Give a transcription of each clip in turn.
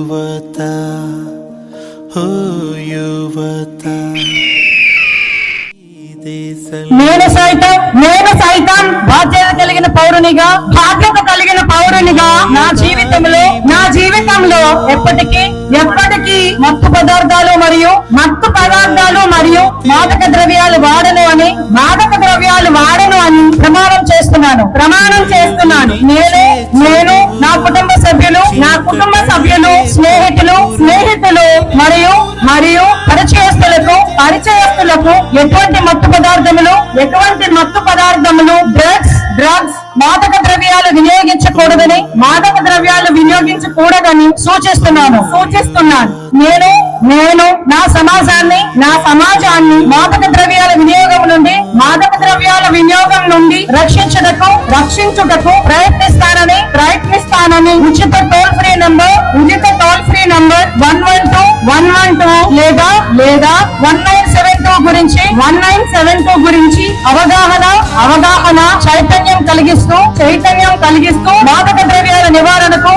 యువత ఓ యువత నేను సైతం బాధ్యత కలిగిన పౌరునిగా నా జీవితంలో ఎప్పటికీ మత్తు పదార్థాలు మరియు మాదక ద్రవ్యాలు వాడను అని ప్రమాణం చేస్తున్నాను. నేను నా కుటుంబ సభ్యులు స్నేహితులు మరియు పరిచయస్తులకు ఎటువంటి మత్తు పదార్థములు డ్రగ్స్ మాదక ద్రవ్యాలు వినియోగించకూడదని సూచిస్తున్నాను. నేను నా సమాజాన్ని మాదక ద్రవ్యాల వినియోగం నుండి రక్షించుటకు ప్రయత్నిస్తానని ఉచిత టోల్ ఫ్రీ నంబర్ 112 లేదా 1972 గురించి అవగాహన చైతన్యం కలిగిస్తూ మాదక ద్రవ్యాల నివారణకు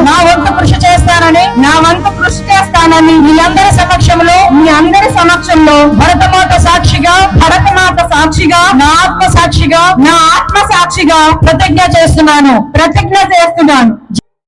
నా వంతు కృషి చేస్తానని మీ అందరి సమక్షంలో భరతమాత సాక్షిగా నా ఆత్మ సాక్షిగా ప్రతిజ్ఞ చేస్తున్నాను.